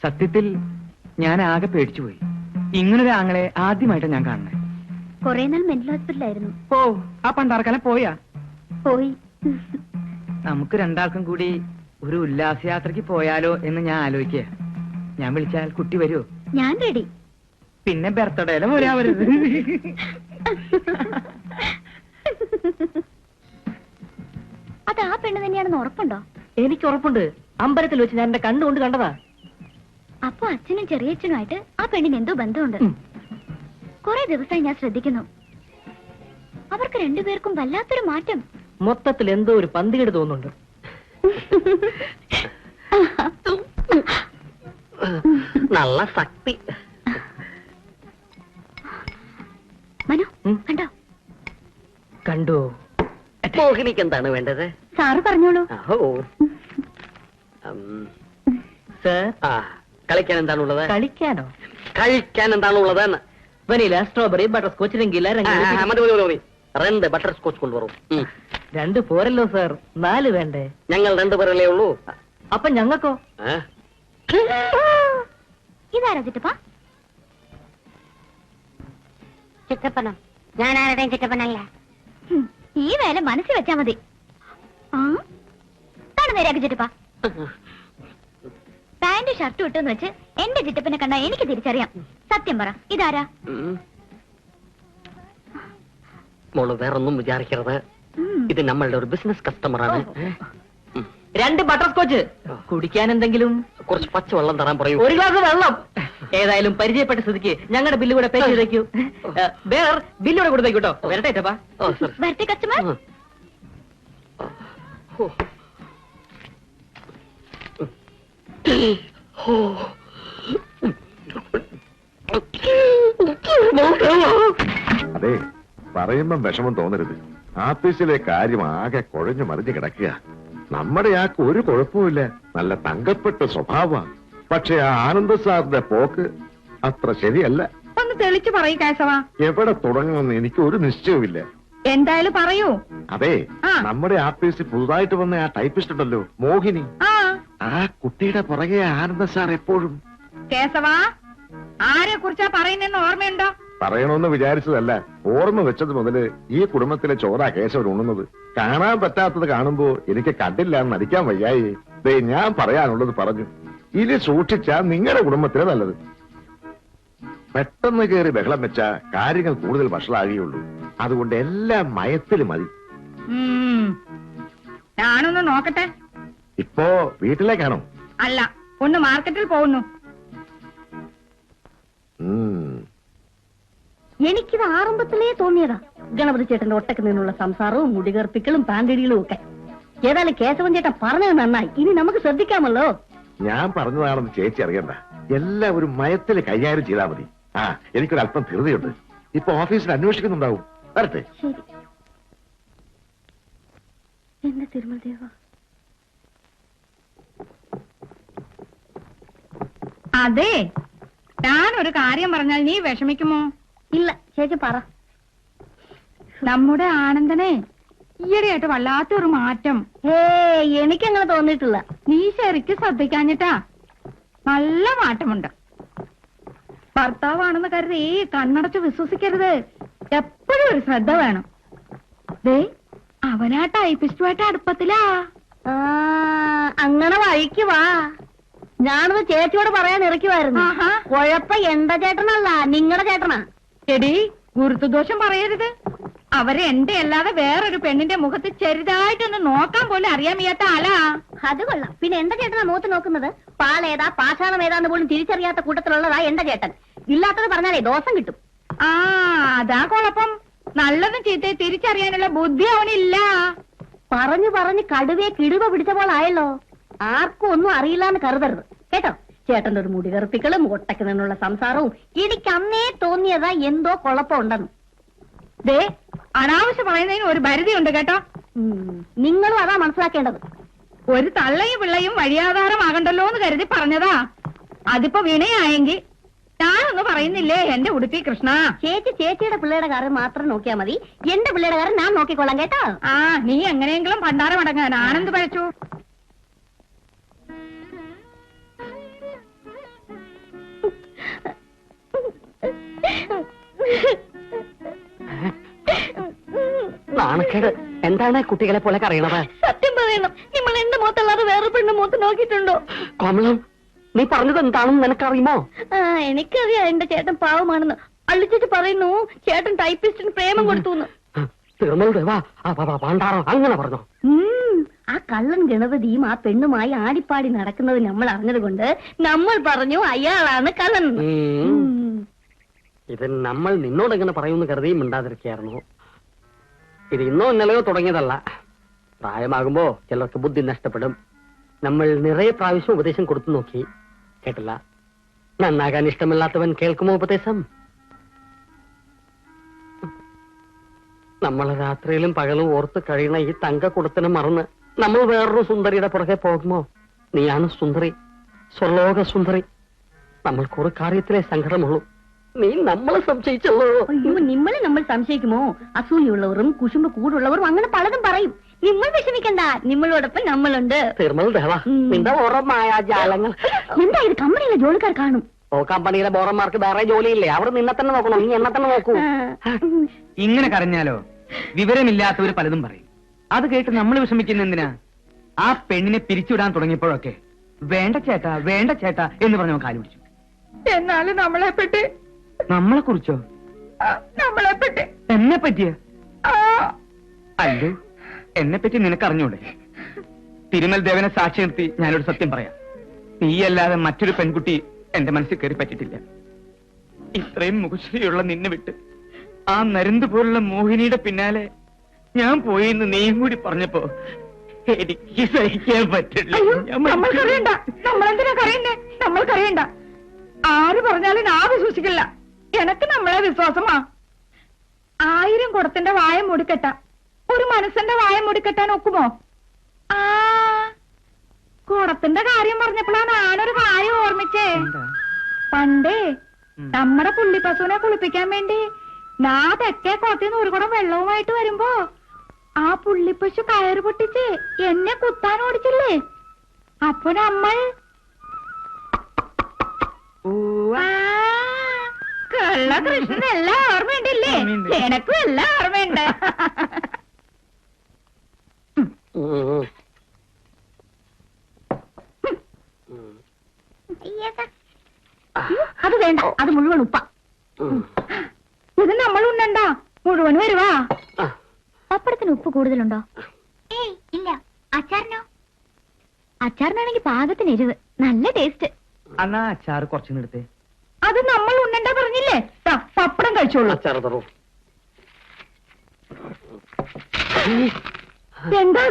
സത്യത്തിൽ ഞാൻ ആകെ പേടിച്ചുപോയി. ഇങ്ങനൊരു ആങ്ങളെ ആദ്യമായിട്ടാണ് ഞാൻ കാണുന്നത്. കൊറേ നാൾ മെന്റൽ ഹോസ്പിറ്റലായിരുന്നു. ഓ, ആ പണ്ടാർക്കാലം പോയാ? പോയി. നമുക്ക് രണ്ടാൾക്കും കൂടി ഒരു ഉല്ലാസയാത്രക്ക് പോയാലോ എന്ന് ഞാൻ ആലോചിക്കുക. ഞാൻ വിളിച്ചാൽ കുട്ടി വരുമോ? ഞാൻ റെഡി. പിന്നെ ബർത്ത്ഡേയിലെ പോരാ വരുത്. അത് ആ പെണ്ണ് തന്നെയാണെന്ന് ഉറപ്പുണ്ടോ? എനിക്ക് ഉറപ്പുണ്ട്. അമ്പലത്തിൽ വെച്ച് ഞാൻ എന്റെ കണ്ണുകൊണ്ട് കണ്ടതാ. അപ്പൊ അച്ഛനും ചെറിയച്ഛനുമായിട്ട് ആ പെണ്ണിന് എന്തോ ബന്ധമുണ്ട്. കുറെ ദിവസമായി ഞാൻ ശ്രദ്ധിക്കുന്നു. അവർക്ക് രണ്ടുപേർക്കും വല്ലാത്തൊരു മാറ്റം. മൊത്തത്തിൽ എന്തോ ഒരു പന്തികേട് തോന്നുന്നുണ്ട്. നല്ല ശക്തി. മനു കണ്ടോ? കണ്ടു. മോഹിനിക്ക് എന്താണ് വേണ്ടത്? സാറ് പറഞ്ഞോളൂ. കളിക്കാൻ എന്താണുള്ളത്? കളിക്കാനോ? കഴിക്കാൻ എന്താണുള്ളത്? Vanilla, strawberry, butter scotch, Rangeela. 2 butter scotch കൊണ്ടുവരും. 2 പോരല്ലോ സാർ, 4 വേണ്ടേ? ഞങ്ങൾ 2 പേരല്ലേ ഉള്ളൂ. അപ്പൊ ഞങ്ങൾക്കോ? ഇതാരാ ചിറ്റപ്പ? ചിറ്റപ്പനോ? ഞാൻ ആരുടെയും ചിറ്റപ്പനല്ല. ഈ വേല മനസ്സിൽ വെച്ചാ മതി. നേരാക്കി ചിറ്റപ്പ. പാന്റ് ഷർട്ട് ഇട്ടെന്ന് വെച്ച് എന്റെ ചിറ്റപ്പനെ കണ്ടാ എനിക്ക് തിരിച്ചറിയാം. സത്യം പറ, ഇതാരാ? മോള് വേറൊന്നും വിചാരിക്കരുത്. ഇത് നമ്മളുടെ ഒരു ബിസിനസ് കസ്റ്റമറാണ്. 2 ബട്ടർ സ്കോച്ച്. കുടിക്കാൻ എന്തെങ്കിലും? കുറച്ച് പച്ചവെള്ളം തരാൻ പറയൂ. 1 ഗ്ലാസ് വെള്ളം. ഏതായാലും പരിചയപ്പെട്ട സ്ഥിതിക്ക് ഞങ്ങളുടെ ബില്ല് കൂടെ പേ ചെയ്തേക്കൂ. വേറെ ബില്ലൂടെ കൊടുത്തേക്കൂട്ടോ. വരട്ടെ ഏറ്റപ്പാ. വരട്ടെ കസ്റ്റമർ. അതെ, പറയുമ്പം വിഷമം തോന്നരുത്. ആഫീസിലെ കാര്യം ആകെ കുഴഞ്ഞു മറിഞ്ഞു കിടക്കുക. നമ്മുടെ ആൾക്ക് ഒരു കുഴപ്പമില്ല, നല്ല തങ്കപ്പെട്ട സ്വഭാവ. പക്ഷെ ആ ആനന്ദ സാറിന്റെ പോക്ക് അത്ര ശരിയല്ല. ഒന്ന് തെളിച്ചു പറയൂ കേശവ. എവിടെ തുടങ്ങുമെന്ന് എനിക്ക് ഒരു നിശ്ചയവുമില്ല. എന്തായാലും പറയൂ. അതെ, നമ്മുടെ ആഫീസിൽ പുതുതായിട്ട് വന്ന ആ ടൈപ്പിസ്റ്റ് ഉണ്ടല്ലോ, മോഹിനി. ആ കുട്ടിയുടെ പുറകെ ആനന്ദ സാർ എപ്പോഴും. കേശവ, ആരെ കുറിച്ചാ പറയുന്നെന്ന് ഓർമ്മയുണ്ടോ? പറയണമെന്ന് വിചാരിച്ചതല്ല, ഓർമ്മ വെച്ചത് മുതല് ഈ കുടുംബത്തിലെ ചോറാ കേശവൻ ഉണ്ണുന്നത്. കാണാൻ പറ്റാത്തത് കാണുമ്പോ എനിക്ക് കണ്ടില്ല എന്ന് നടിക്കാൻ വയ്യായി. ദേ, ഞാൻ പറയാനുള്ളത് പറഞ്ഞു. ഇനി സൂക്ഷിച്ചാ നിങ്ങളുടെ കുടുംബത്തിലെ നല്ലത്. പെട്ടെന്ന് കയറി ബഹളം വെച്ചാ കാര്യങ്ങൾ കൂടുതൽ വഷളാകുകയുള്ളൂ. അതുകൊണ്ട് എല്ലാം മയത്തിൽ മതി. ഞാനൊന്ന് നോക്കട്ടെ. ഇപ്പോ വീട്ടിലേക്കാണോ? അല്ല, ഒന്ന് മാർക്കറ്റിൽ പോകുന്നു. എനിക്കിത് ആരംഭത്തിലേ തോന്നിയതാ. ഗണപതി ചേട്ടന്റെ ഒട്ടക്ക് നിന്നുള്ള സംസാരവും മുടികർപ്പിക്കലും പാൻഡിടികളും ഒക്കെ. ഏതായാലും കേശവൻ ചേട്ടൻ പറഞ്ഞത് നന്നായി. ഇനി നമുക്ക് ശ്രദ്ധിക്കാമല്ലോ. ഞാൻ പറഞ്ഞതാണെന്ന് ചേച്ചി അറിയണ്ട. എല്ലാം ഒരു മയത്തിൽ കൈകാര്യം ചെയ്താൽ മതി. എനിക്കൊരല്പം ധൃതിയുണ്ട്. ഇപ്പൊ ഓഫീസിൽ അന്വേഷിക്കുന്നുണ്ടാവും. വരട്ടെ. എന്റെ തിരുമൽദേവ. അതെ, ഞാനൊരു കാര്യം പറഞ്ഞാൽ നീ വിഷമിക്കുമോ? ഇല്ല ചേച്ചി പറ. നമ്മുടെ ആനന്ദനെ ഈയിടെയായിട്ട് വല്ലാത്തൊരു മാറ്റം. എനിക്കങ്ങനെ തോന്നിയിട്ടില്ല. നീ ശരിക്കും ശ്രദ്ധിക്കാഞ്ഞിട്ടാ. നല്ല മാറ്റമുണ്ട്. ഭർത്താവാണെന്ന് കരുതി കണ്ണടച്ച് വിശ്വസിക്കരുത്. എപ്പോഴും ഒരു ശ്രദ്ധ വേണം. ദേ, അവനാ ടൈപ്പിസ്റ്റുമായിട്ട് അടുപ്പത്തിലാ. അങ്ങനെ വഴിക്കുവാ. ഞാനത് ചേച്ചിയോട് പറയാൻ ഇറക്കുമായിരുന്നു. കുഴപ്പം എന്റെ ചേട്ടനല്ല, നിങ്ങളുടെ ചേട്ടനാ. എടി, ഗുരുത്വദോഷം പറയരുത്. അവരെ എന്റെ അല്ലാതെ വേറൊരു പെണ്ണിന്റെ മുഖത്ത് ചെറുതായിട്ടൊന്ന് നോക്കാൻ പോലും അറിയാൻ വയ്യാത്ത ആളാ. അത് കൊള്ളാം. പിന്നെ എന്റെ ചേട്ടനാ മുഖത്ത് നോക്കുന്നത്. പാലേതാ പാഷാണം ഏതാന്ന് പോലും തിരിച്ചറിയാത്ത കൂട്ടത്തിലുള്ളതാ എന്റെ ചേട്ടൻ. ഇല്ലാത്തത് പറഞ്ഞാലേ ദോഷം കിട്ടും. അതാ കുഴപ്പം. നല്ലതും ചീത്തയെ തിരിച്ചറിയാനുള്ള ബുദ്ധി അവനില്ല. പറഞ്ഞു പറഞ്ഞ് കടുവയെ കിടുവ പിടിച്ച പോലായല്ലോ. ആർക്കും ഒന്നും അറിയില്ലാന്ന് കരുതരുത് കേട്ടോ. ചേട്ടന്റെ ഒരു മുടി കറുപ്പിക്കലും ഒട്ടക്ക് നിന്നുള്ള സംസാരവും എനിക്ക് അന്നേ തോന്നിയതാ എന്തോ കുഴപ്പമുണ്ടെന്ന്. ദേ, അനാവശ്യം പറയുന്നതിന് ഒരു പരിധിയുണ്ട് കേട്ടോ. നിങ്ങളും അതാ മനസ്സിലാക്കേണ്ടത്. ഒരു തള്ളയും പിള്ളയും വഴിയാധാരമാകണ്ടല്ലോ എന്ന് കരുതി പറഞ്ഞതാ. അതിപ്പോ വിനയായെങ്കിൽ ഞാനൊന്നും പറയുന്നില്ലേ എന്റെ ഉടുപ്പി കൃഷ്ണ. ചേച്ചിയുടെ പിള്ളേരുടെ കാര്യം മാത്രം നോക്കിയാ മതി. എന്റെ പിള്ളേരുടെ കാര്യം ഞാൻ നോക്കിക്കൊള്ളാം കേട്ടോ. നീ എങ്ങനെയെങ്കിലും ഭണ്ഡാരമടങ്ങാൻ. ആനന്ദ് പഴച്ചു. നാണക്കേട്. എന്താണ് കുട്ടികളെ പോലെ കറിയണത്? സത്യം പറയണം, നിങ്ങൾ എന്റെ മുഖത്തല്ലാതെ വേറെ പെണ്ണ് മുഖത്ത് നോക്കിയിട്ടുണ്ടോ? കോമളം, നീ പറഞ്ഞത് എന്താണെന്ന് നിനക്കറിയുമോ? എനിക്കറിയാം എന്റെ ചേട്ടൻ പാവമാണെന്ന്. അള്ളിച്ചിട്ട് പറയുന്നു ചേട്ടൻ ടൈപ്പിസ്റ്റിന് പ്രേമം കൊടുത്തു. തീർന്നോടെ വാ, പാണ്ടാറോ അങ്ങനെ പറഞ്ഞോ? ആ കള്ളൻ ഗണപതിയും ആ പെണ്ണുമായി ആടിപ്പാടി നടക്കുന്നത് നമ്മൾ അറിഞ്ഞത് കൊണ്ട് നമ്മൾ പറഞ്ഞു അയാളാണ് കള്ളൻ. ഇത് നമ്മൾ നിന്നോട് എങ്ങനെ പറയുമെന്ന് കരുതിയും മിണ്ടാതിരിക്കായിരുന്നു. ഇത് ഇന്നോ ഇന്നലെയോ തുടങ്ങിയതല്ല. പ്രായമാകുമ്പോ ചിലർക്ക് ബുദ്ധി നഷ്ടപ്പെടും. നമ്മൾ നിറയെ പ്രാവശ്യം ഉപദേശം കൊടുത്തു നോക്കി, കേട്ടില്ല. നന്നാകാൻ ഇഷ്ടമില്ലാത്തവൻ കേൾക്കുമോ ഉപദേശം? നമ്മൾ രാത്രിയിലും പകലും ഓർത്ത് കഴിയണ ഈ തങ്കക്കുടത്തിനെ മറന്ന് നമ്മൾ വേറൊരു സുന്ദരിയുടെ പുറകെ പോകുമോ? നീയാണ് സുന്ദരി, സ്വർലോക സുന്ദരി. നമ്മൾക്കൊരു കാര്യത്തിലെ സങ്കടമുള്ളൂ, നീ നമ്മളെ സംശയിച്ചല്ലോ. അയ്യോ, നിങ്ങളെ നമ്മൾ സംശയിക്കുമോ? അസൂയുള്ളവരും കുശുമ്പ് കൂടുള്ളവരും അങ്ങനെ പലതും പറയും. നിങ്ങൾ വിഷമിക്കണ്ട, നിങ്ങളോടൊപ്പം നമ്മളുണ്ട്. തീർമൽ ദേവ, നിന്റെ ഓരോ മായാജാലങ്ങൾ. എന്താ ഇത്? കമ്പനിയിലെ ജോലിക്കാർ കാണും. ഓ, കമ്പനിയിലെ ബോറന്മാർക്ക് വേറെ ജോലിയില്ലേ? അവർ നിന്നെ തന്നെ നോക്കണം, നീ എന്നെ തന്നെ നോക്കൂ. ഇങ്ങനെ കരഞ്ഞാലോ വിവരമില്ലാത്തവർ പലതും പറയും. അത് കേട്ട് നമ്മൾ വിഷമിക്കുന്ന എന്തിനാ? ആ പെണ്ണിനെ പിരിച്ചുവിടാൻ തുടങ്ങിയപ്പോഴൊക്കെ വേണ്ട ചേട്ടാ വേണ്ട ചേട്ടാ എന്ന് പറഞ്ഞവൻ കാലു പിടിച്ചു. എന്നാലും നമ്മളെ പറ്റി നമ്മളെ കുറിച്ചോ? നമ്മളെ പറ്റി എന്നെ പറ്റിയ? അല്ലോ, എന്നെ പറ്റി നിനക്കറിഞ്ഞൂടെ? തിരുമൽ ദേവനെ സാക്ഷി നിർത്തി ഞാനൊരു സത്യം പറയാം. നീയല്ലാതെ മറ്റൊരു പെൺകുട്ടി എന്റെ മനസ്സിൽ കയറി പറ്റിയിട്ടില്ല. ഇത്രയും മുഖശ്രീയുള്ള നിന്നെ വിട്ട് ആ നരുന്ത് പോലുള്ള മോഹിനിയുടെ പിന്നാലെ ഞാൻ പോയിന്ന് നീയും കൂടി പറഞ്ഞപ്പോ എനിക്ക് സഹിക്കാൻ പറ്റില്ല. നമ്മൾക്കറിയണ്ട, നമ്മളെന്തിനാ കറിയണ്ടേ? നമ്മൾക്കറിയണ്ട. ആര് പറഞ്ഞാലും ഞാൻ വിശ്വസിക്കില്ല. എനക്ക് നമ്മളെ വിശ്വാസമാ. 1000 കുടത്തിന്റെ വായ മൂടിക്കെട്ട ഒരു മനസ്സിന്റെ വായ മൂടിക്കെട്ടാൻ ഒക്കുമോ? ആ കുടത്തിന്റെ കാര്യം പറഞ്ഞപ്പോഴാണ് ഞാനൊരു കാര്യം ഓർമ്മിച്ചേ. പണ്ടേ നമ്മുടെ പുള്ളിപ്പശുവിനെ കുളിപ്പിക്കാൻ വേണ്ടി തെക്കേ കോട്ടയിൽ ഒരു കുടം വെള്ളവുമായിട്ട് വരുമ്പോ ആ പുള്ളിപ്പശു കയറ് പൊട്ടിച്ച് എന്നെ കുത്താൻ ഓടിച്ചില്ലേ? അപ്പൊ നമ്മൾ കള്ള കൃഷ്ണൻ എല്ലാം ഓർമ്മയുണ്ടല്ലേ? എനക്കും എല്ലാം ഓർമ്മയുണ്ട്. അത് വേണ്ട, അത് മുഴുവൻ ഉപ്പ. ഇത് നമ്മൾ ഉണ്ണണ്ട, മുഴുവൻ വരുവാ. പപ്പടത്തിന് ഉപ്പ് കൂടുതലുണ്ടോ? ഏയ് ഇല്ല. അച്ചാറിനോ? അച്ചാറിനാണെങ്കിൽ പാകത്തിന് എരിവ്, നല്ല ടേസ്റ്റ്. എന്നാ അച്ചാറ് കുറച്ചു എടുത്തേ. അത് നമ്മൾ ഉണ്ണണ്ട പറഞ്ഞില്ലേ? പപ്പടം കഴിച്ചോളൂ. അച്ചാറ് തറൂ. എന്താ